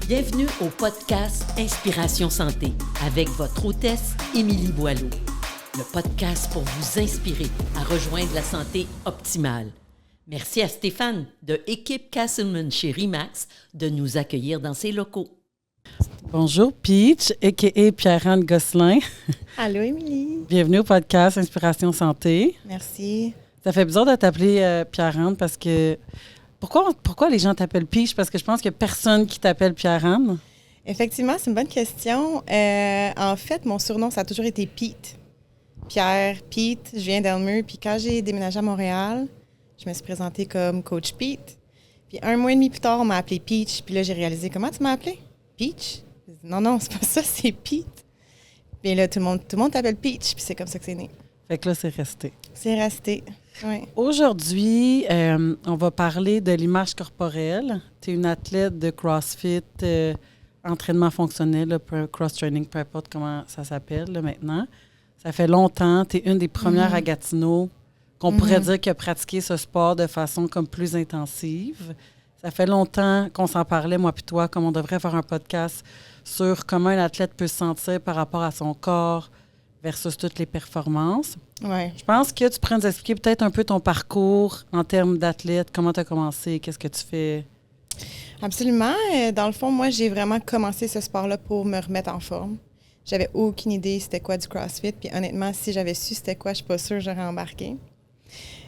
Bienvenue au podcast Inspiration Santé avec votre hôtesse Émilie Boileau. Le podcast pour vous inspirer à rejoindre la santé optimale. Merci à Stéphane de Équipe Castleman chez Remax de nous accueillir dans ses locaux. Bonjour Peach, a.k.a. Pierre-Anne Gosselin. Allô, Émilie. Bienvenue au podcast Inspiration Santé. Merci. Ça fait bizarre de t'appeler Pierre-Anne parce que... Pourquoi les gens t'appellent Peach? Parce que je pense qu'il n'y a personne qui t'appelle Pierre-Anne. Effectivement, c'est une bonne question. En fait, mon surnom, ça a toujours été Pete. Pierre, Pete, je viens d'Elmer. Puis quand j'ai déménagé à Montréal, je me suis présentée comme Coach Pete. Puis 1 mois et demi plus tard, on m'a appelé Peach. Puis là, j'ai réalisé, comment tu m'as appelé? Peach? J'ai dit, non, c'est pas ça, c'est Pete. Puis là, tout le monde t'appelle Peach. Puis c'est comme ça que c'est né. Fait que là, c'est resté. C'est resté, oui. Aujourd'hui, on va parler de l'image corporelle. Tu es une athlète de CrossFit, entraînement fonctionnel, là, cross-training, peu importe comment ça s'appelle là, maintenant. Ça fait longtemps. Tu es une des premières à Gatineau qu'on pourrait dire qui a pratiqué ce sport de façon comme plus intensive. Ça fait longtemps qu'on s'en parlait, moi puis toi, comme on devrait faire un podcast sur comment un athlète peut se sentir par rapport à son corps versus toutes les performances. Ouais. Je pense que tu pourrais nous expliquer peut-être un peu ton parcours en termes d'athlète, comment tu as commencé, qu'est-ce que tu fais? Absolument. Dans le fond, moi, j'ai vraiment commencé ce sport-là pour me remettre en forme. J'avais aucune idée c'était quoi du CrossFit. Puis honnêtement, si j'avais su c'était quoi, je suis pas sûre que j'aurais embarqué.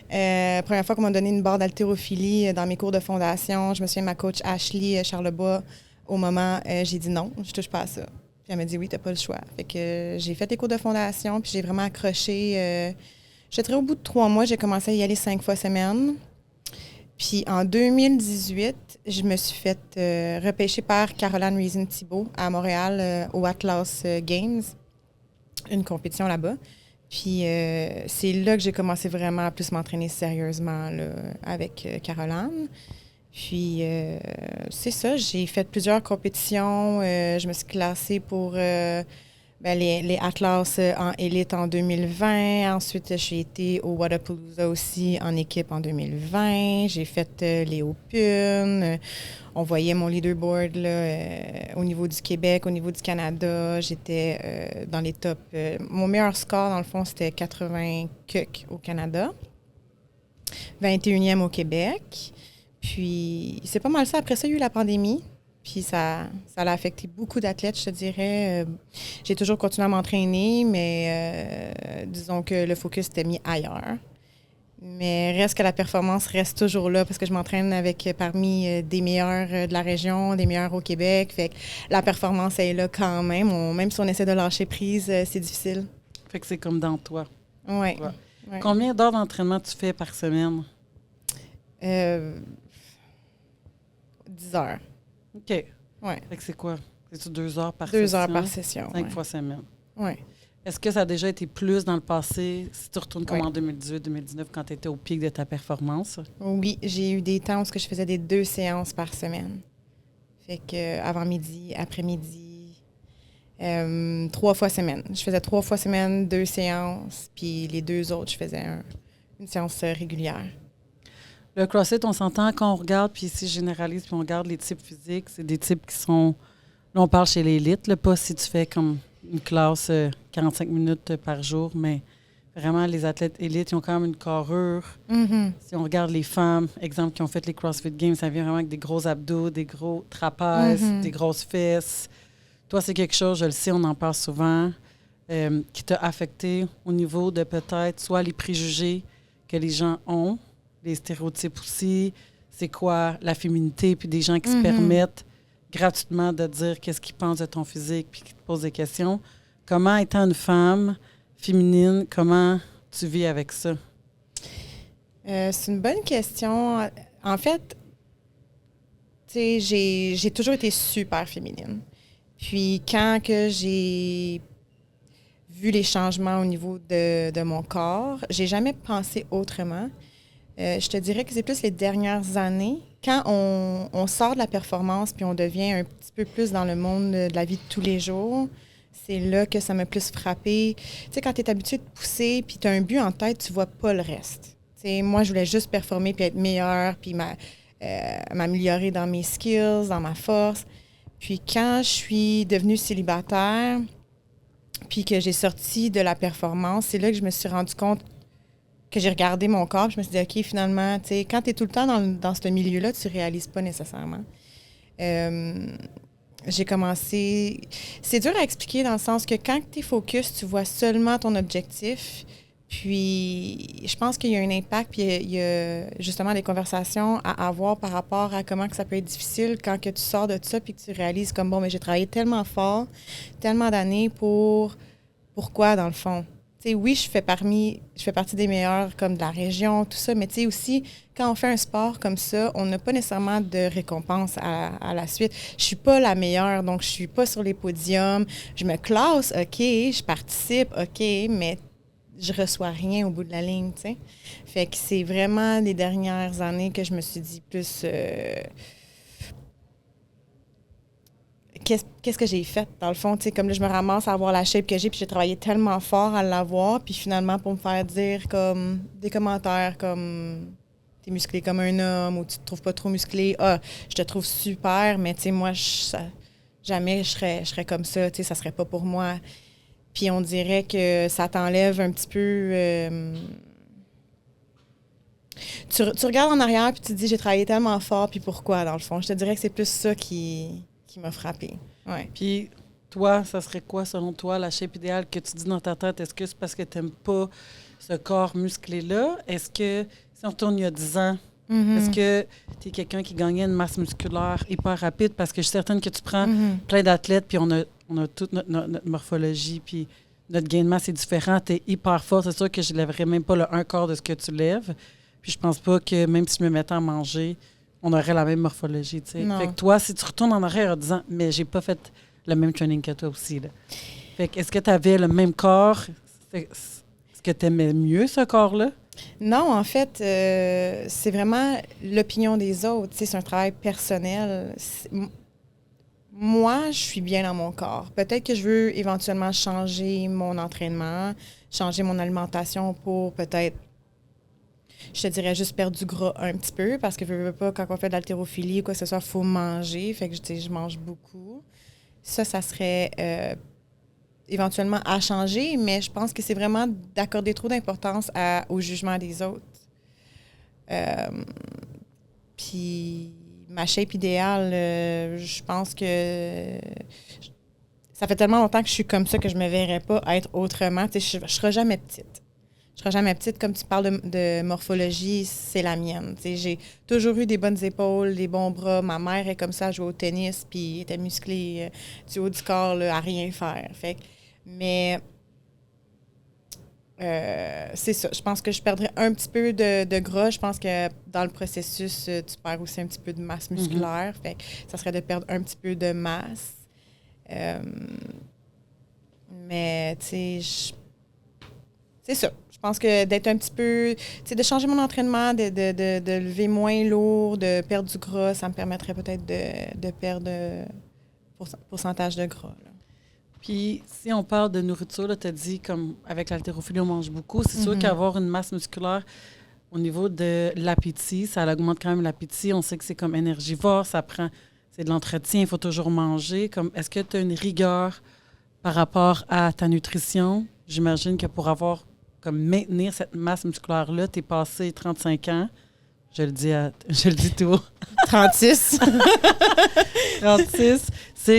Première fois qu'on m'a donné une barre d'haltérophilie dans mes cours de fondation, je me souviens de ma coach Ashley Charlebois. Au moment, j'ai dit non, je touche pas à ça. Puis elle m'a dit oui, t'as pas le choix. Fait que j'ai fait les cours de fondation, puis j'ai vraiment accroché. Je dirais au bout de 3 mois, j'ai commencé à y aller 5 fois semaine. Puis en 2018, je me suis fait repêcher par Caroline Reason-Thibault à Montréal au Atlas Games, une compétition là-bas. Puis c'est là que j'ai commencé vraiment à plus m'entraîner sérieusement là, avec Caroline. Puis c'est ça, j'ai fait plusieurs compétitions. Je me suis classée pour les Atlas en élite en 2020. Ensuite, j'ai été au Wodapalooza aussi en équipe en 2020. J'ai fait les Open. On voyait mon leaderboard là, au niveau du Québec, au niveau du Canada. J'étais dans les top. Mon meilleur score, dans le fond, c'était 80 cucs au Canada. 21e au Québec. Puis, c'est pas mal ça. Après ça, il y a eu la pandémie. Puis, ça a affecté beaucoup d'athlètes, je te dirais. J'ai toujours continué à m'entraîner, mais disons que le focus était mis ailleurs. Mais reste que la performance reste toujours là parce que je m'entraîne avec parmi des meilleurs de la région, des meilleurs au Québec. Fait que la performance est là quand même. Même si on essaie de lâcher prise, c'est difficile. Fait que c'est comme dans toi. Oui. Ouais. Ouais. Combien d'heures d'entraînement tu fais par semaine? 10 heures. OK. Ouais. Fait que c'est quoi? C'est-tu 2 heures par 2 session? heures par session. 5 fois semaine. Oui. Est-ce que ça a déjà été plus dans le passé, si tu retournes comme Ouais. en 2018-2019, quand tu étais au pic de ta performance? Oui, j'ai eu des temps où je faisais des 2 séances par semaine. Fait que avant-midi, après-midi, 3 fois semaine. Je faisais 3 fois semaine, 2 séances, puis les 2 autres, je faisais une séance régulière. Le CrossFit, on s'entend quand on regarde, puis ici, je généralise, puis on regarde les types physiques. C'est des types qui sont... Là, on parle chez l'élite, là, pas si tu fais comme une classe 45 minutes par jour, mais vraiment, les athlètes élites, ils ont quand même une carrure. Mm-hmm. Si on regarde les femmes, exemple, qui ont fait les CrossFit Games, ça vient vraiment avec des gros abdos, des gros trapèzes, des grosses fesses. Toi, c'est quelque chose, je le sais, on en parle souvent, qui t'a affecté au niveau de peut-être soit les préjugés que les gens ont, les stéréotypes aussi, c'est quoi la féminité, puis des gens qui se permettent gratuitement de dire qu'est-ce qu'ils pensent de ton physique, puis qui te posent des questions. Comment, étant une femme féminine, comment tu vis avec ça? C'est une bonne question. En fait, tu sais, j'ai toujours été super féminine. Puis quand que j'ai vu les changements au niveau de mon corps, j'ai jamais pensé autrement. Je te dirais que c'est plus les dernières années, quand on sort de la performance puis on devient un petit peu plus dans le monde de la vie de tous les jours, c'est là que ça m'a plus frappé. Tu sais, quand tu es habitué de pousser puis tu as un but en tête, tu vois pas le reste. Tu sais, moi, je voulais juste performer puis être meilleure puis m'améliorer dans mes skills, dans ma force. Puis quand je suis devenue célibataire, puis que j'ai sorti de la performance, c'est là que je me suis rendu compte que j'ai regardé mon corps, puis je me suis dit, OK, finalement, tu sais, quand tu es tout le temps dans ce milieu-là, tu ne réalises pas nécessairement. J'ai commencé... C'est dur à expliquer dans le sens que quand tu es focus, tu vois seulement ton objectif. Puis, je pense qu'il y a un impact, puis il y a justement des conversations à avoir par rapport à comment que ça peut être difficile quand que tu sors de ça, puis que tu réalises comme, bon, mais j'ai travaillé tellement fort, tellement d'années pourquoi, dans le fond? Tu sais, oui, je fais partie des meilleurs comme de la région, tout ça, mais tu sais aussi, quand on fait un sport comme ça, on n'a pas nécessairement de récompense à la suite. Je suis pas la meilleure, donc je suis pas sur les podiums. Je me classe, OK, je participe, OK, mais je reçois rien au bout de la ligne, tu sais. Fait que c'est vraiment les dernières années que je me suis dit plus... Qu'est-ce que j'ai fait, dans le fond? Tu sais, comme là, je me ramasse à avoir la shape que j'ai, puis j'ai travaillé tellement fort à l'avoir, puis finalement, pour me faire dire comme des commentaires comme « t'es musclé comme un homme » ou « tu te trouves pas trop musclé »,« ah, je te trouve super, mais tu sais, moi, jamais je serais comme ça, tu sais, ça serait pas pour moi. » Puis on dirait que ça t'enlève un petit peu... Tu regardes en arrière, puis tu te dis « j'ai travaillé tellement fort, puis pourquoi, dans le fond? » Je te dirais que c'est plus ça qui m'a frappée. Ouais. Puis, toi, ça serait quoi, selon toi, la shape idéale que tu dis dans ta tête? Est-ce que c'est parce que tu n'aimes pas ce corps musclé-là? Est-ce que, si on retourne il y a 10 ans, est-ce que tu es quelqu'un qui gagnait une masse musculaire hyper rapide? Parce que je suis certaine que tu prends plein d'athlètes, puis on a toute notre morphologie, puis notre gain de masse est différent. Tu es hyper fort. C'est sûr que je ne lèverais même pas le un quart de ce que tu lèves. Puis je pense pas que même si je me mettais à manger, on aurait la même morphologie, tu sais. Fait que toi, si tu retournes en arrière en disant « mais j'ai pas fait le même training que toi aussi », là. Fait que est-ce que tu avais le même corps? Est-ce que tu aimais mieux ce corps-là? Non, en fait, c'est vraiment l'opinion des autres. Tu sais, c'est un travail personnel. Moi, je suis bien dans mon corps. Peut-être que je veux éventuellement changer mon entraînement, changer mon alimentation pour peut-être, je te dirais, juste perdre du gras un petit peu, parce que je veux pas, quand on fait de l'haltérophilie ou quoi que ce soit, il faut manger. Fait que je mange beaucoup. Ça serait éventuellement à changer, mais je pense que c'est vraiment d'accorder trop d'importance au jugement des autres. Puis ma shape idéale, je pense que ça fait tellement longtemps que je suis comme ça que je me verrais pas être autrement. Tu sais, je serai jamais petite. Je serai jamais petite. Comme tu parles de morphologie, c'est la mienne. Tu sais, j'ai toujours eu des bonnes épaules, des bons bras. Ma mère est comme ça, elle jouait au tennis, puis était musclée du haut du corps là, à rien faire. Fait que, mais c'est ça. Je pense que je perdrais un petit peu de gras. Je pense que dans le processus, tu perds aussi un petit peu de masse musculaire. Fait que ça serait de perdre un petit peu de masse. Mais, tu sais, c'est ça. Je pense que d'être un petit peu... Tu sais, de changer mon entraînement, de lever moins lourd, de perdre du gras, ça me permettrait peut-être de perdre pourcentage de gras, là. Puis, si on parle de nourriture, tu as dit, comme avec l'haltérophilie, on mange beaucoup. C'est sûr qu'avoir une masse musculaire au niveau de l'appétit, ça augmente quand même l'appétit. On sait que c'est comme énergivore, c'est de l'entretien, il faut toujours manger. Est-ce que tu as une rigueur par rapport à ta nutrition? J'imagine que pour maintenir cette masse musculaire-là, tu es passé 35 ans. Je le dis tout. 36. 36.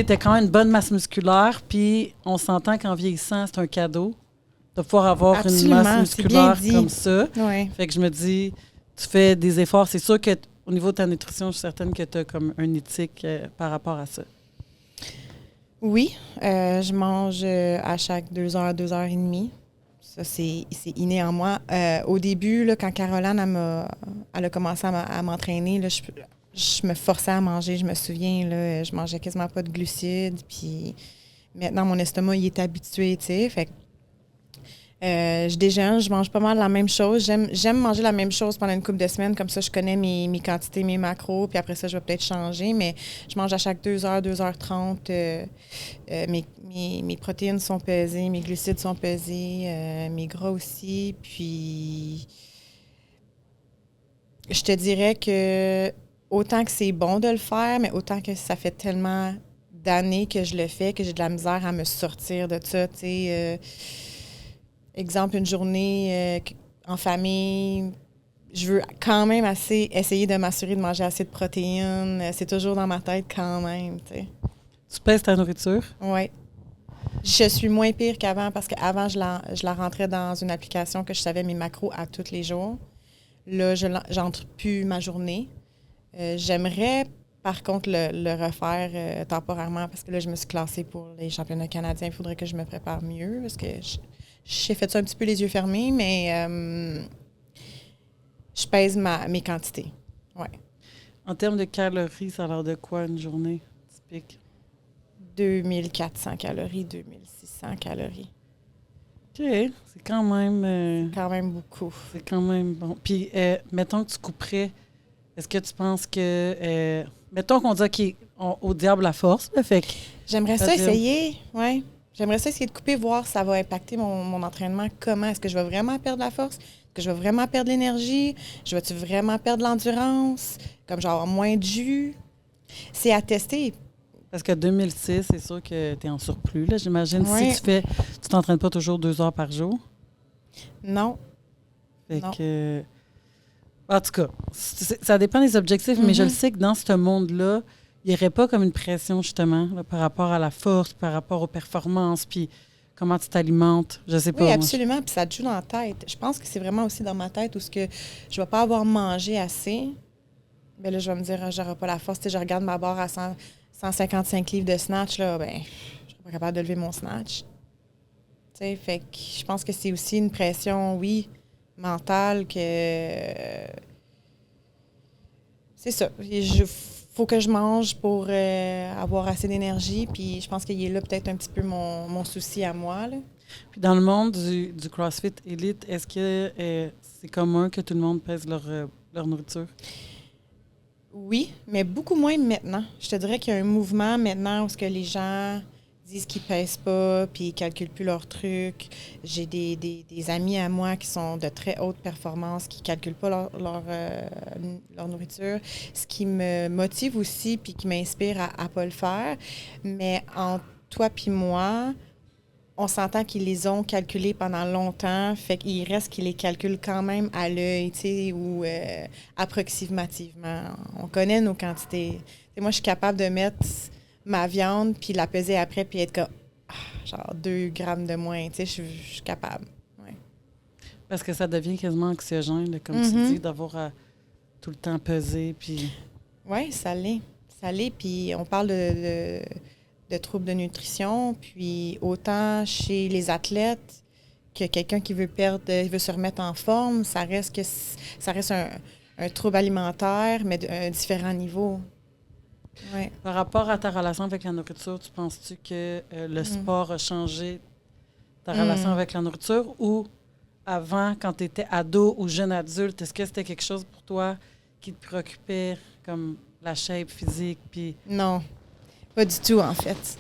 T'as quand même une bonne masse musculaire, puis on s'entend qu'en vieillissant, c'est un cadeau de pouvoir avoir une masse musculaire comme ça. Ouais. Fait que je me dis, tu fais des efforts. C'est sûr qu'au niveau de ta nutrition, je suis certaine que tu as comme une éthique par rapport à ça. Oui, je mange à chaque 2 heures, 2 heures et demie. Ça, c'est inné en moi. Au début, là, quand Caroline elle a commencé à m'entraîner, là, je me forçais à manger. Je me souviens, là, je mangeais quasiment pas de glucides. Puis maintenant, mon estomac, il est habitué, tu sais. Fait que je déjeune, je mange pas mal la même chose. J'aime manger la même chose pendant une couple de semaines. Comme ça, je connais mes quantités, mes macros. Puis après ça, je vais peut-être changer. Mais je mange à chaque 2 heures, 2h30. Mes protéines sont pesées, mes glucides sont pesés, mes gras aussi. Puis, je te dirais que autant que c'est bon de le faire, mais autant que ça fait tellement d'années que je le fais, que j'ai de la misère à me sortir de ça. Tu sais, exemple, une journée en famille, je veux quand même essayer de m'assurer de manger assez de protéines. C'est toujours dans ma tête quand même, tu sais. Tu pèses ta nourriture? Oui. Je suis moins pire qu'avant parce qu'avant, je la rentrais dans une application que je savais mes macros à tous les jours. Là, j'entre plus ma journée. J'aimerais, par contre, le refaire temporairement parce que là, je me suis classée pour les championnats canadiens. Il faudrait que je me prépare mieux parce que j'ai fait ça un petit peu les yeux fermés, mais je pèse mes quantités. Ouais. En termes de calories, ça a l'air de quoi une journée typique? 2400 calories, 2600 calories. OK, c'est quand même... Quand même beaucoup. C'est quand même bon. Puis, mettons que tu couperais, est-ce que tu penses que... mettons qu'on dit au diable la force, là, fait que... J'aimerais ça essayer, oui. J'aimerais ça essayer de couper, voir si ça va impacter mon entraînement. Comment? Est-ce que je vais vraiment perdre la force? Est-ce que je vais vraiment perdre l'énergie? Je vais-tu vraiment perdre l'endurance? Comme genre moins de jus? C'est à tester. Parce que 2006, c'est sûr que tu es en surplus, là. J'imagine Ouais. si tu t'entraînes pas toujours 2 heures par jour. Non. Fait Non. que... En tout cas, ça dépend des objectifs, mais je le sais que dans ce monde-là, il n'y aurait pas comme une pression, justement, là, par rapport à la force, par rapport aux performances, puis comment tu t'alimentes. Je sais pas. Oui, moi. absolument. Puis ça te joue dans la tête. Je pense que c'est vraiment aussi dans ma tête où ce que je vais pas avoir mangé assez. Bien là, je vais me dire, j'aurai pas la force. Tu sais, je regarde ma barre à 155 livres de snatch, là, ben, je serai pas capable de lever mon snatch. Tu sais, fait que je pense que c'est aussi une pression, oui, mentale que... c'est ça. Faut que je mange pour avoir assez d'énergie. Puis je pense qu'il est là peut-être un petit peu mon souci à moi, là. Puis dans le monde du CrossFit Elite, est-ce que c'est commun que tout le monde pèse leur nourriture? Oui, mais beaucoup moins maintenant. Je te dirais qu'il y a un mouvement maintenant où ce que les gens disent qu'ils ne pèsent pas puis ils ne calculent plus leurs trucs. J'ai des amis à moi qui sont de très haute performance, qui ne calculent pas leur nourriture, ce qui me motive aussi puis qui m'inspire à ne pas le faire. Mais entre toi puis moi, on s'entend qu'ils les ont calculés pendant longtemps, fait qu'il reste qu'ils les calculent quand même à l'œil, tu sais, ou approximativement. On connaît nos quantités. T'sais, moi, je suis capable de mettre ma viande, puis la peser après, puis être comme, genre 2 grammes de moins, tu sais, je suis capable. Ouais. Parce que ça devient quasiment anxiogène, là, comme tu dis, d'avoir à tout le temps peser, puis... Oui, ça l'est. Ça l'est, puis on parle de troubles de nutrition, puis autant chez les athlètes que quelqu'un qui veut veut se remettre en forme, ça reste un trouble alimentaire, mais d'un différent niveau. Ouais. Par rapport à ta relation avec la nourriture, tu penses-tu que le sport a changé ta relation avec la nourriture ou avant, quand tu étais ado ou jeune adulte, est-ce que c'était quelque chose pour toi qui te préoccupait, comme la shape physique? Puis... Non, pas du tout, en fait.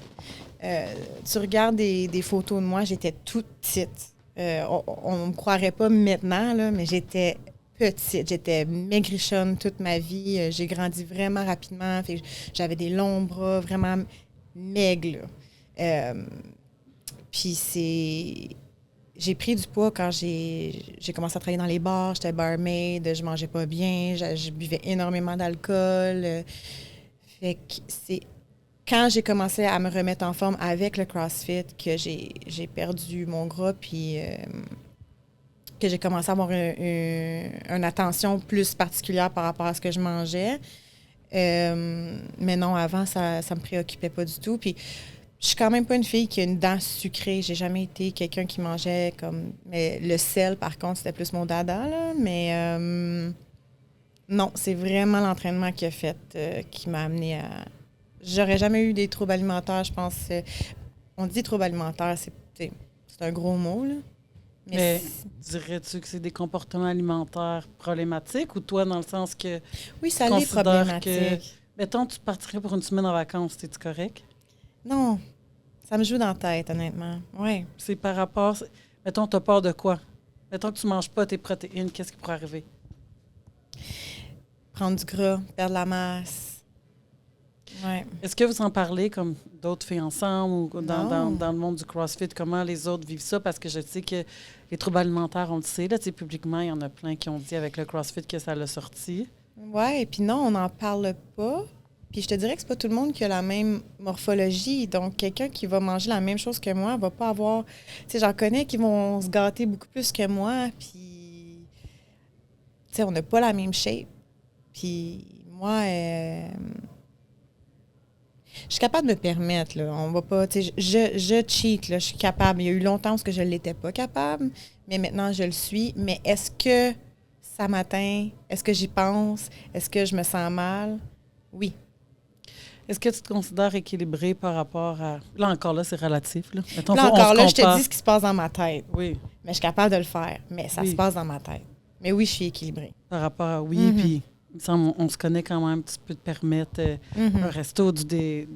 Tu regardes des photos de moi, j'étais toute petite. On ne me croirait pas maintenant, là, mais j'étais petite. J'étais maigrichonne toute ma vie. J'ai grandi vraiment rapidement. J'avais des longs bras, vraiment maigres. Puis j'ai pris du poids quand j'ai commencé à travailler dans les bars. J'étais barmaid, je mangeais pas bien, je buvais énormément d'alcool. Fait que c'est quand j'ai commencé à me remettre en forme avec le CrossFit que j'ai perdu mon gras, puis que j'ai commencé à avoir une attention plus particulière par rapport à ce que je mangeais. Mais non, avant, ça me préoccupait pas du tout. Puis je suis quand même pas une fille qui a une dent sucrée. J'ai jamais été quelqu'un qui mangeait comme... Mais le sel, par contre, c'était plus mon dada, là. Mais non, c'est vraiment l'entraînement qui a fait, qui m'a amené à... J'aurais jamais eu des troubles alimentaires, je pense. On dit troubles alimentaires, c'est un gros mot, là. Mais dirais-tu que c'est des comportements alimentaires problématiques ou toi, dans le sens que... Oui, ça l'est problématique. Que, mettons, tu partirais pour une semaine en vacances, es-tu correct? Non, ça me joue dans la tête, honnêtement. Oui. C'est par rapport... Mettons, tu as peur de quoi? Mettons que tu ne manges pas tes protéines, qu'est-ce qui pourrait arriver? Prendre du gras, perdre la masse. Ouais. Est-ce que vous en parlez comme d'autres filles ensemble ou dans le monde du CrossFit? Comment les autres vivent ça? Parce que je sais que les troubles alimentaires, on le sait, là, publiquement, il y en a plein qui ont dit avec le CrossFit que ça l'a sorti. Oui, et puis non, on n'en parle pas. Puis je te dirais que c'est pas tout le monde qui a la même morphologie. Donc, quelqu'un qui va manger la même chose que moi va pas avoir... Tu sais, j'en connais qui vont se gâter beaucoup plus que moi, puis... Tu sais, on n'a pas la même shape. Puis moi, je suis capable de me permettre, là. On va pas... Tu sais, je cheat, là. Je suis capable. Il y a eu longtemps où je ne l'étais pas capable, mais maintenant, je le suis. Mais est-ce que ça m'atteint? Est-ce que j'y pense? Est-ce que je me sens mal? Oui. Est-ce que tu te considères équilibré par rapport à... Là, encore là, c'est relatif. Là, mettons, là encore là, je te dis ce qui se passe dans ma tête. Oui. Mais je suis capable de le faire. Mais ça se passe dans ma tête. Mais oui, je suis équilibrée. Par rapport à puis il me semble on se connaît quand même, tu peux te permettre un resto, des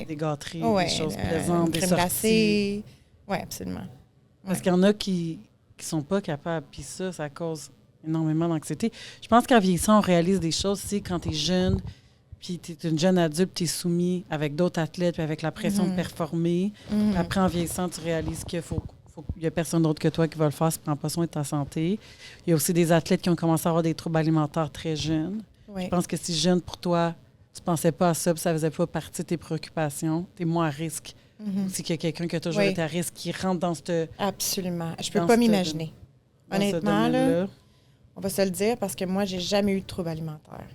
gâteries, des choses plaisantes, des sorties. Oui, absolument. Parce qu'il y en a qui sont pas capables, puis ça cause énormément d'anxiété. Je pense qu'en vieillissant, on réalise des choses. Tu sais, quand tu es jeune, puis tu es une jeune adulte, tu es soumis avec d'autres athlètes, puis avec la pression de performer. Puis après, en vieillissant, tu réalises qu'il n'y a personne d'autre que toi qui va le faire si tu ne prends pas soin de ta santé. Il y a aussi des athlètes qui ont commencé à avoir des troubles alimentaires très jeunes. Oui. Je pense que si jeune, pour toi, tu ne pensais pas à ça, puis ça ne faisait pas partie de tes préoccupations, tu es moins à risque. Si qu'il y a quelqu'un qui a toujours été à risque, qui rentre dans cette... Absolument. Je ne peux pas m'imaginer. Honnêtement, là, on va se le dire, parce que moi, j'ai jamais eu de troubles alimentaires.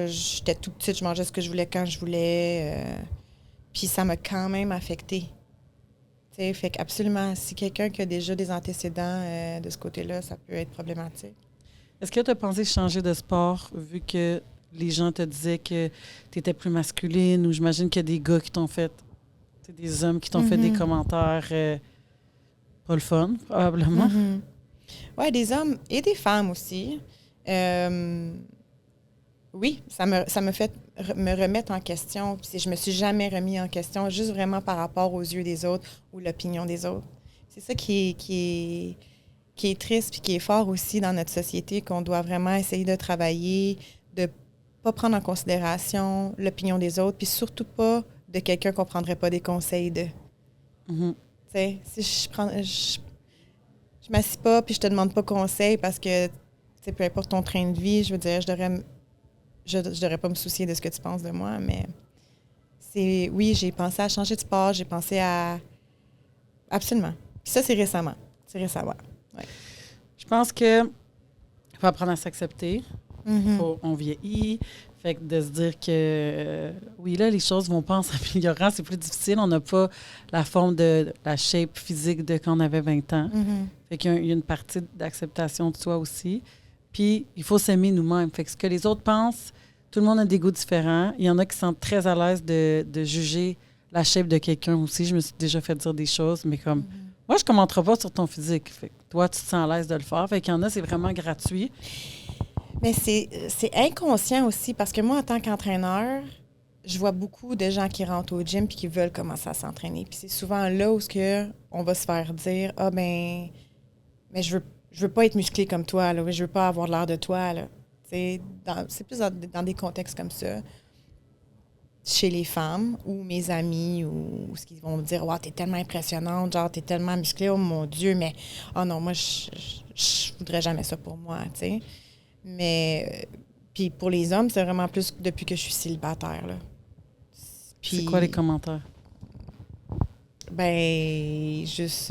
J'étais toute petite, je mangeais ce que je voulais quand je voulais. Puis ça m'a quand même affectée. T'sais, fait qu'absolument, si quelqu'un qui a déjà des antécédents de ce côté-là, ça peut être problématique. Est-ce que tu as pensé changer de sport vu que les gens te disaient que tu étais plus masculine ou j'imagine qu'il y a des gars qui t'ont fait, des hommes qui t'ont fait des commentaires pas le fun, probablement? Oui, des hommes et des femmes aussi. Oui, ça me fait me remettre en question. Puis je me suis jamais remis en question, juste vraiment par rapport aux yeux des autres ou l'opinion des autres. C'est ça qui est triste puis qui est fort aussi dans notre société, qu'on doit vraiment essayer de travailler, de pas prendre en considération l'opinion des autres, puis surtout pas de quelqu'un qu'on prendrait pas des conseils de. Tu sais, si je m'assis pas puis je te demande pas conseil parce que, tu sais, peu importe ton train de vie, je veux dire, je devrais pas me soucier de ce que tu penses de moi, mais oui, j'ai pensé à changer de sport, j'ai pensé à... Absolument. Puis ça, c'est récemment. Ouais. Je pense que faut apprendre à s'accepter. On vieillit. Fait que de se dire que, oui, là, les choses vont pas en s'améliorant, c'est plus difficile. On n'a pas la forme de la shape physique de quand on avait 20 ans. Fait qu'il y a une partie d'acceptation de soi aussi. Puis, il faut s'aimer nous-mêmes. Fait que ce que les autres pensent, tout le monde a des goûts différents. Il y en a qui sont très à l'aise de juger la shape de quelqu'un aussi. Je me suis déjà fait dire des choses, mais comme, moi, je ne commenterai pas sur ton physique. Fait que toi, tu te sens à l'aise de le faire. Fait qu'il y en a, c'est vraiment gratuit. Mais c'est inconscient aussi, parce que moi, en tant qu'entraîneur, je vois beaucoup de gens qui rentrent au gym et qui veulent commencer à s'entraîner. Puis c'est souvent là où on va se faire dire « Ah, ben, mais je veux pas être musclé comme toi, là. Je veux pas avoir l'air de toi, là. » C'est plus dans des contextes comme ça, chez les femmes ou mes amis, ou ce qu'ils vont me dire « Wow, t'es tellement impressionnante, genre, t'es tellement musclée, oh mon Dieu, mais oh non, moi, je voudrais jamais ça pour moi, tu sais. » Mais, puis pour les hommes, c'est vraiment plus depuis que je suis célibataire, là. C'est quoi les commentaires? Ben, juste...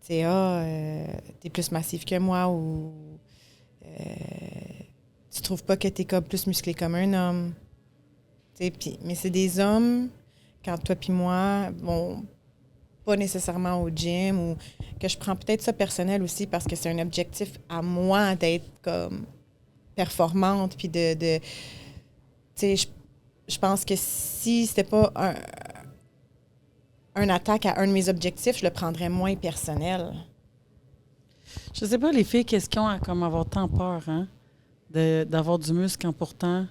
t'es plus massif que moi, ou tu trouves pas que t'es comme plus musclé comme un homme. Mais c'est des hommes, quand toi puis moi, vont pas nécessairement au gym, ou que je prends peut-être ça personnel aussi parce que c'est un objectif à moi d'être comme performante, puis tu sais, je pense que si c'était pas un attaque à un de mes objectifs, je le prendrais moins personnel. Je sais pas, les filles, qu'est-ce qu'ils ont à comme avoir tant peur, hein? D'avoir du muscle quand pourtant...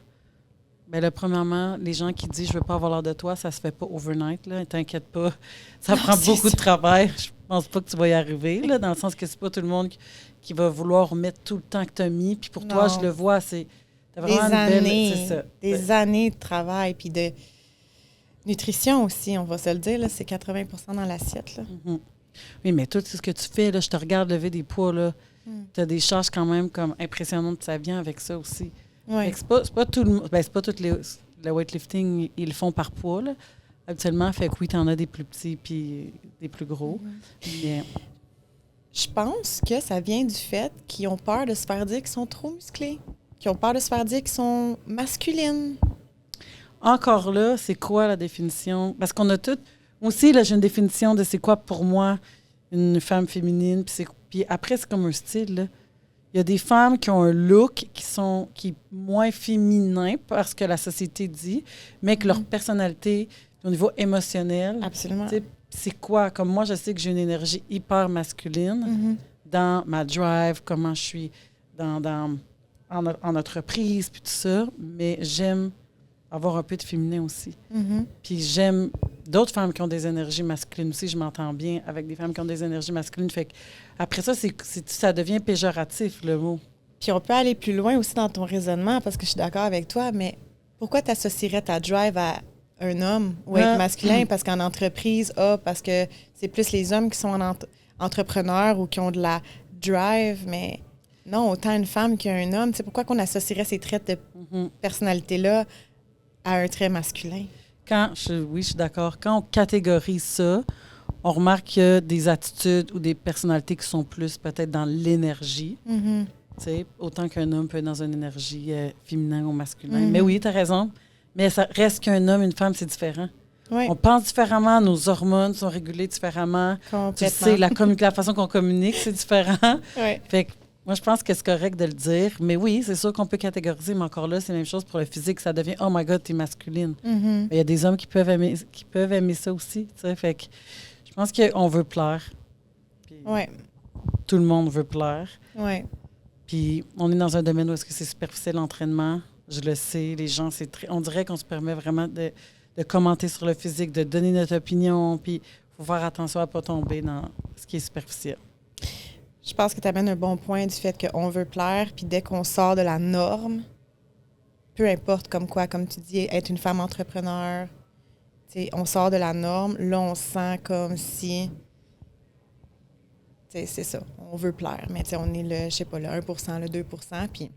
Bien là, premièrement, les gens qui disent « je veux pas avoir l'air de toi », ça se fait pas overnight, là. T'inquiète pas. Ça prend beaucoup de travail. Je pense pas que tu vas y arriver, là, dans le sens que c'est pas tout le monde qui va vouloir mettre tout le temps que tu as mis. Puis pour toi, je le vois, tu Des années de travail, puis de nutrition aussi, on va se le dire, là, c'est 80 dans l'assiette. Là. Mm-hmm. Oui, mais tout ce que tu fais, là, je te regarde lever des poids, là. Tu as des charges quand même comme impressionnantes, ça vient avec ça aussi. Ouais. C'est pas tout le monde, c'est pas tout le weightlifting, ils le font par poids, là. Habituellement, fait que oui, tu en as des plus petits puis des plus gros. Mais... Je pense que ça vient du fait qu'ils ont peur de se faire dire qu'ils sont trop musclés, qu'ils ont peur de se faire dire qu'ils sont masculines. Encore là, c'est quoi la définition? Parce qu'on a toutes... Moi aussi, là, j'ai une définition de c'est quoi pour moi une femme féminine. Puis après, c'est comme un style, là. Il y a des femmes qui ont un look qui est moins féminin parce que la société dit, mais que leur personnalité, au niveau émotionnel, absolument. C'est quoi? Comme moi, je sais que j'ai une énergie hyper masculine dans ma drive, comment je suis en entreprise, puis tout ça, mais j'aime avoir un peu de féminin aussi. Puis j'aime d'autres femmes qui ont des énergies masculines aussi. Je m'entends bien avec des femmes qui ont des énergies masculines. Fait que après ça, ça devient péjoratif, le mot. Puis on peut aller plus loin aussi dans ton raisonnement, parce que je suis d'accord avec toi, mais pourquoi tu associerais ta drive à un homme ou être masculin? Parce qu'en entreprise, parce que c'est plus les hommes qui sont entrepreneurs ou qui ont de la drive, mais non, autant une femme qu'un homme. C'est pourquoi qu'on associerait ces traits de personnalité-là à un trait masculin? Oui, je suis d'accord. Quand on catégorise ça, on remarque qu'il y a des attitudes ou des personnalités qui sont plus peut-être dans l'énergie. Autant qu'un homme peut être dans une énergie féminin ou masculin. Mais oui, tu as raison. Mais ça reste qu'un homme, une femme, c'est différent. Oui. On pense différemment, nos hormones sont régulées différemment. Tu sais, la façon qu'on communique, c'est différent. Oui. Fait que moi, je pense que c'est correct de le dire. Mais oui, c'est sûr qu'on peut catégoriser, mais encore là, c'est la même chose pour le physique. Ça devient « Oh my God, t'es masculine ». Il y a des hommes qui peuvent aimer ça aussi. Fait que je pense qu'on veut plaire. Oui. Tout le monde veut plaire. Oui. Puis on est dans un domaine où est-ce que c'est superficiel l'entraînement. Je le sais, les gens, on dirait qu'on se permet vraiment de commenter sur le physique, de donner notre opinion. Puis il faut faire attention à ne pas tomber dans ce qui est superficiel. Je pense que tu amènes un bon point du fait qu'on veut plaire, puis dès qu'on sort de la norme, peu importe comme tu dis, être une femme entrepreneur, on sort de la norme, là, on sent comme si, c'est ça, on veut plaire, mais on est le 1%, le 2%, puis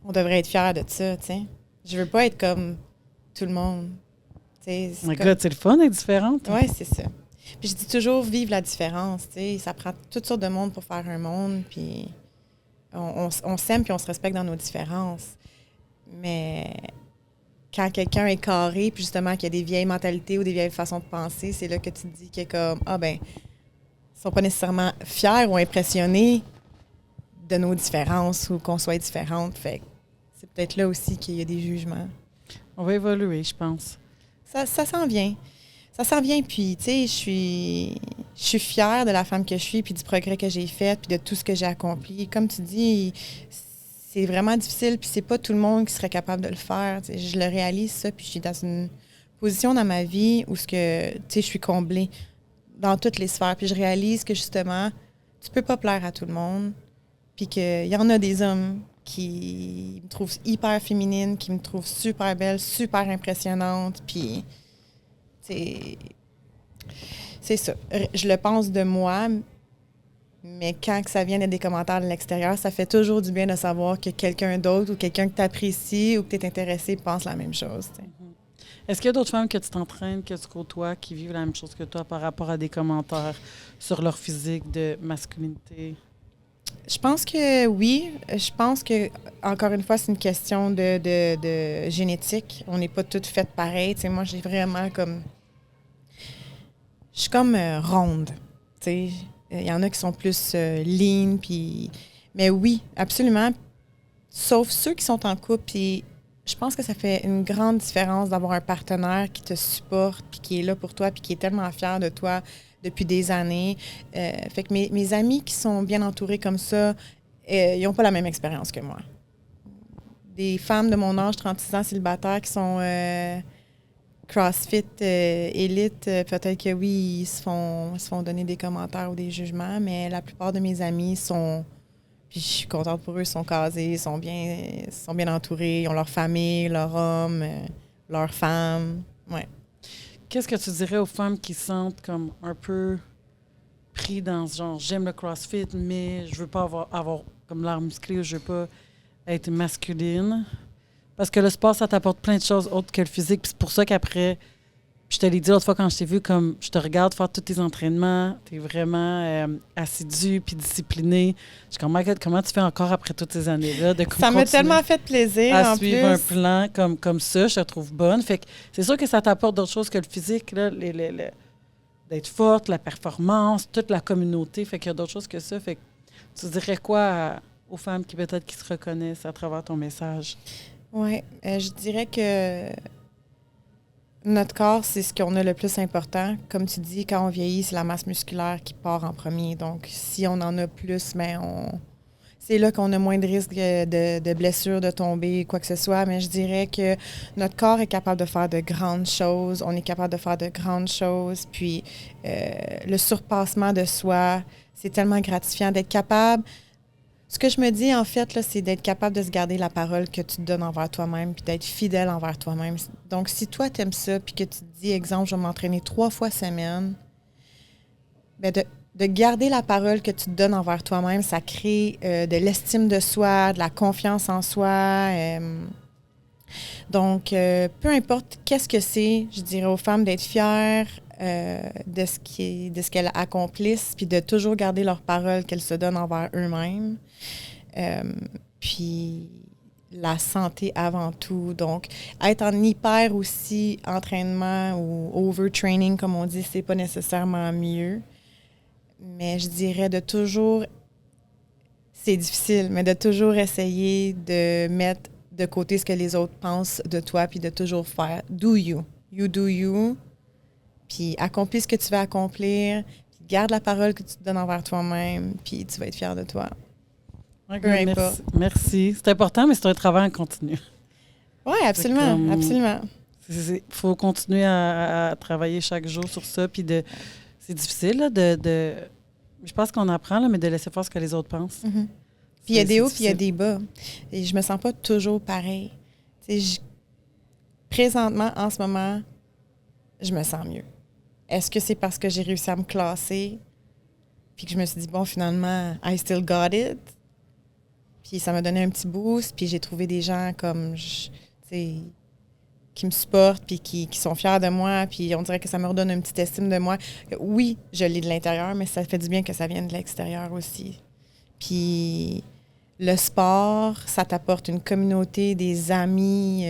on devrait être fiers de ça, Je veux pas être comme tout le monde. C'est le fun d'être différente. Oui, c'est ça. Puis je dis toujours, vive la différence, ça prend toutes sortes de monde pour faire un monde, puis on s'aime puis on se respecte dans nos différences. Mais quand quelqu'un est carré, puis justement qu'il y a des vieilles mentalités ou des vieilles façons de penser, c'est là que tu te dis que comme, ils sont pas nécessairement fiers ou impressionnés de nos différences ou qu'on soit différentes. Fait que c'est peut-être là aussi qu'il y a des jugements. On va évoluer, je pense. Ça s'en vient. Ça s'en vient, puis, je suis fière de la femme que je suis, puis du progrès que j'ai fait, puis de tout ce que j'ai accompli. Comme tu dis, c'est vraiment difficile, puis c'est pas tout le monde qui serait capable de le faire. Je le réalise, ça, puis je suis dans une position dans ma vie où je suis comblée dans toutes les sphères. Puis je réalise que, justement, tu peux pas plaire à tout le monde, puis qu'il y en a des hommes qui me trouvent hyper féminine, qui me trouvent super belle, super impressionnante, puis... C'est ça. Je le pense de moi, mais quand que ça vient des commentaires de l'extérieur, ça fait toujours du bien de savoir que quelqu'un d'autre ou quelqu'un que tu apprécies ou que tu es intéressé pense la même chose. Est-ce qu'il y a d'autres femmes que tu t'entraînes, que tu côtoies, qui vivent la même chose que toi par rapport à des commentaires sur leur physique de masculinité? Je pense que oui. Je pense que, encore une fois, c'est une question de génétique. On n'est pas toutes faites pareilles. Moi, j'ai vraiment comme... Je suis comme ronde. Il y en a qui sont plus lean. Mais oui, absolument. Sauf ceux qui sont en couple. Puis je pense que ça fait une grande différence d'avoir un partenaire qui te supporte, puis qui est là pour toi, puis qui est tellement fier de toi depuis des années. Fait que mes amis qui sont bien entourés comme ça, ils n'ont pas la même expérience que moi. Des femmes de mon âge, 36 ans, célibataires, qui sont CrossFit élite, peut-être que oui, ils se font donner des commentaires ou des jugements, mais la plupart de mes amis sont Puis je suis contente pour eux, ils sont casés, ils sont bien entourés, ils ont leur famille, leur homme, leur femme. Ouais. Qu'est-ce que tu dirais aux femmes qui se sentent comme un peu pris dans ce genre, j'aime le CrossFit, mais je veux pas avoir comme l'air musclé, je veux pas être masculine? Parce que le sport, ça t'apporte plein de choses autres que le physique. Puis c'est pour ça qu'après, je te l'ai dit l'autre fois quand je t'ai vu, comme je te regarde faire tous tes entraînements, tu es vraiment assidu puis discipliné. Je suis comme, my God, comment tu fais encore après toutes ces années-là? Ça m'a tellement fait plaisir, à en suivre un plus. plan comme ça, je te trouve bonne. Fait que c'est sûr que ça t'apporte d'autres choses que le physique, là, d'être forte, la performance, toute la communauté. Fait qu'il y a d'autres choses que ça. Fait que tu dirais quoi aux femmes qui peut-être qui se reconnaissent à travers ton message? Oui, je dirais que notre corps, c'est ce qu'on a le plus important. Comme tu dis, quand on vieillit, c'est la masse musculaire qui part en premier. Donc, si on en a plus, c'est là qu'on a moins de risques de blessures, de tomber, quoi que ce soit. Mais je dirais que notre corps est capable de faire de grandes choses. On est capable de faire de grandes choses. Puis, le surpassement de soi, c'est tellement gratifiant d'être capable. Ce que je me dis, en fait, là, c'est d'être capable de se garder la parole que tu te donnes envers toi-même, puis d'être fidèle envers toi-même. Donc, si toi, tu aimes ça, puis que tu te dis, exemple, je vais m'entraîner 3 fois semaine, bien, de garder la parole que tu te donnes envers toi-même, ça crée de l'estime de soi, de la confiance en soi. Donc, peu importe qu'est-ce que c'est, je dirais aux femmes d'être fières de ce qu'elles accomplissent, puis de toujours garder leur parole qu'elles se donnent envers eux-mêmes. Puis la santé avant tout. Donc, être en hyper aussi entraînement ou overtraining, comme on dit, c'est pas nécessairement mieux. Mais je dirais de toujours, c'est difficile, mais de toujours essayer de mettre de côté ce que les autres pensent de toi, puis de toujours faire do you. You do you. Puis accomplis ce que tu veux accomplir. Puis garde la parole que tu te donnes envers toi-même, puis tu vas être fier de toi. Okay, merci. C'est important, mais c'est un travail en continu. Oui, absolument, absolument. Il faut continuer à travailler chaque jour sur ça. Puis c'est difficile là, je pense qu'on apprend, là, mais de laisser faire ce que les autres pensent. Mm-hmm. Puis il y a des hauts, puis il y a des bas. Et je me sens pas toujours pareil. Présentement, en ce moment, je me sens mieux. Est-ce que c'est parce que j'ai réussi à me classer, puis que je me suis dit, bon, finalement, I still got it? Puis ça m'a donné un petit boost, puis j'ai trouvé des gens comme, qui me supportent, puis qui sont fiers de moi, puis on dirait que ça me redonne une petite estime de moi. Oui, je l'ai de l'intérieur, mais ça fait du bien que ça vienne de l'extérieur aussi. Puis le sport, ça t'apporte une communauté, des amis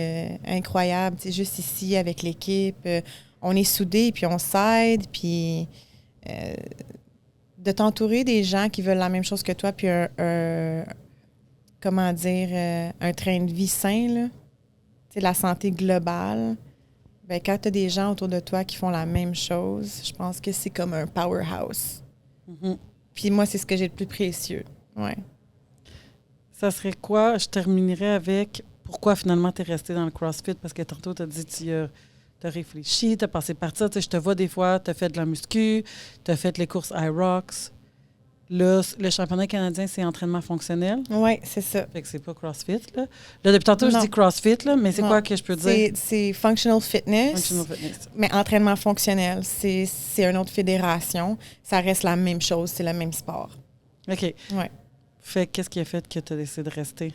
incroyables. Tu sais, juste ici, avec l'équipe, on est soudés, puis on s'aide, puis de t'entourer des gens qui veulent la même chose que toi, puis comment dire, un train de vie sain, là. Tu sais, la santé globale. Bien, quand tu as des gens autour de toi qui font la même chose, je pense que c'est comme un powerhouse. Mm-hmm. Puis moi, c'est ce que j'ai le plus précieux. Ouais. Ça serait quoi? Je terminerais avec pourquoi finalement tu es resté dans le CrossFit? Parce que tantôt, tu as dit tu as réfléchi, tu as passé par ça. Tu sais, je te vois des fois, tu as fait de la muscu, tu as fait les courses iRocks. Là, le championnat canadien, c'est entraînement fonctionnel. Oui, c'est ça. Fait que c'est pas CrossFit, là. Là, depuis tantôt, je dis CrossFit, là, mais c'est quoi que je peux dire? C'est Functional Fitness. Functional Fitness. Mais entraînement fonctionnel, c'est une autre fédération. Ça reste la même chose, c'est le même sport. OK. Oui. Fait qu'est-ce qui a fait que tu as décidé de rester?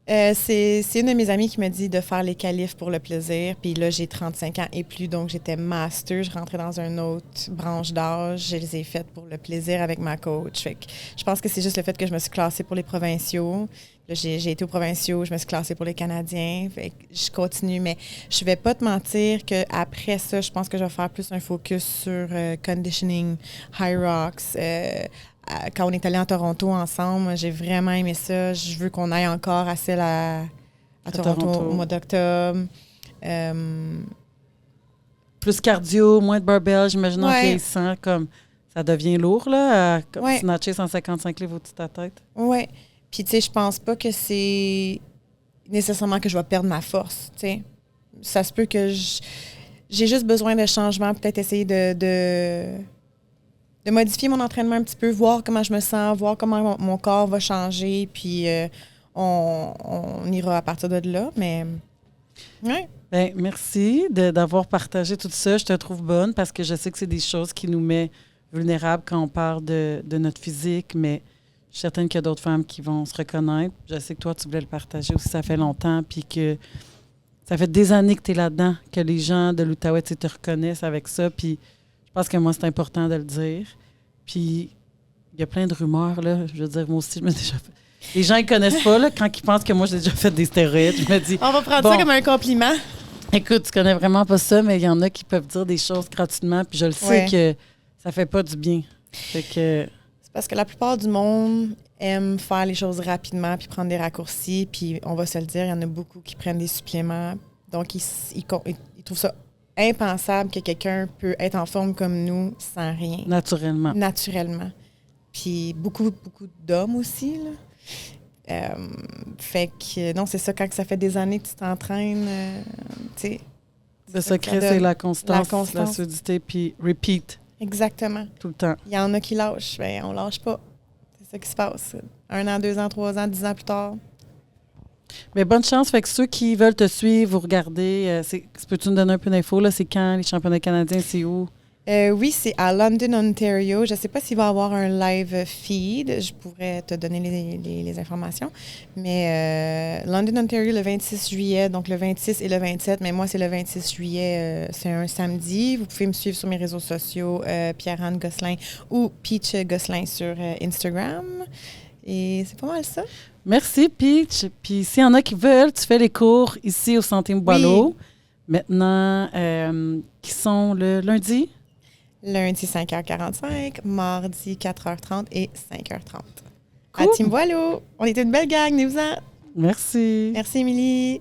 C'est une de mes amies qui m'a dit de faire les qualifs pour le plaisir. Puis là, j'ai 35 ans et plus, donc j'étais master. Je rentrais dans une autre branche d'âge. Je les ai faites pour le plaisir avec ma coach. Fait que je pense que c'est juste le fait que je me suis classée pour les provinciaux. Là, j'ai été aux provinciaux, je me suis classée pour les Canadiens. Fait que je continue, mais je vais pas te mentir qu'après ça, je pense que je vais faire plus un focus sur conditioning, high rocks. Quand on est allé en Toronto ensemble, j'ai vraiment aimé ça. Je veux qu'on aille encore à celle à Toronto au mois d'octobre. Plus cardio, moins de barbell, j'imagine en vieillissant, comme ça devient lourd, là, à snatcher 155 livres au-dessus de ta tête. Oui. Puis, tu sais, je pense pas que c'est nécessairement que je vais perdre ma force, tu sais. Ça se peut que j'ai juste besoin de changement, peut-être essayer de de modifier mon entraînement un petit peu, voir comment je me sens, voir comment mon corps va changer, puis on ira à partir de là, mais ouais. Bien, merci d'avoir partagé tout ça. Je te trouve bonne parce que je sais que c'est des choses qui nous mettent vulnérables quand on parle de notre physique, mais je suis certaine qu'il y a d'autres femmes qui vont se reconnaître. Je sais que toi, tu voulais le partager aussi, ça fait longtemps, puis que ça fait des années que tu es là-dedans, que les gens de l'Outaouais te reconnaissent avec ça, puis je pense que moi, c'est important de le dire. Puis il y a plein de rumeurs, là. Je veux dire, moi aussi, je me suis déjà fait... Les gens, ils connaissent pas, là, quand ils pensent que moi, j'ai déjà fait des stéroïdes. Je me dis... On va prendre ça comme un compliment. Écoute, tu connais vraiment pas ça, mais il y en a qui peuvent dire des choses gratuitement, puis je le sais que ça fait pas du bien. Fait que... C'est parce que la plupart du monde aime faire les choses rapidement puis prendre des raccourcis, puis on va se le dire, il y en a beaucoup qui prennent des suppléments. Donc, ils trouvent ça impensable que quelqu'un peut être en forme comme nous sans rien. Naturellement. Puis beaucoup d'hommes aussi, là. Fait que, non, c'est ça, quand ça fait des années que tu t'entraînes, tu sais. Le secret, c'est la constance, la solidité, puis repeat. Exactement. Tout le temps. Il y en a qui lâchent, bien, on lâche pas. C'est ça qui se passe. 1 an, 2 ans, 3 ans, 10 ans plus tard. Mais bonne chance. Fait que ceux qui veulent te suivre, vous regardez, peux-tu nous donner un peu d'infos, là? C'est quand, les championnats canadiens, c'est où? Oui, c'est à London, Ontario. Je ne sais pas s'il va y avoir un live feed. Je pourrais te donner les informations. Mais London, Ontario, le 26 juillet, donc le 26 et le 27. Mais moi, c'est le 26 juillet. C'est un samedi. Vous pouvez me suivre sur mes réseaux sociaux, Pierre-Anne Gosselin ou Peach Gosselin sur Instagram. Et c'est pas mal ça. Merci, Peach. Puis s'il y en a qui veulent, tu fais les cours ici au Centime Boileau. Oui. Maintenant, qui sont le lundi? Lundi, 5h45, mardi, 4h30 et 5h30. Cool. À Team Boileau. On était une belle gang, venez-vous-en. Merci. Merci, Émilie.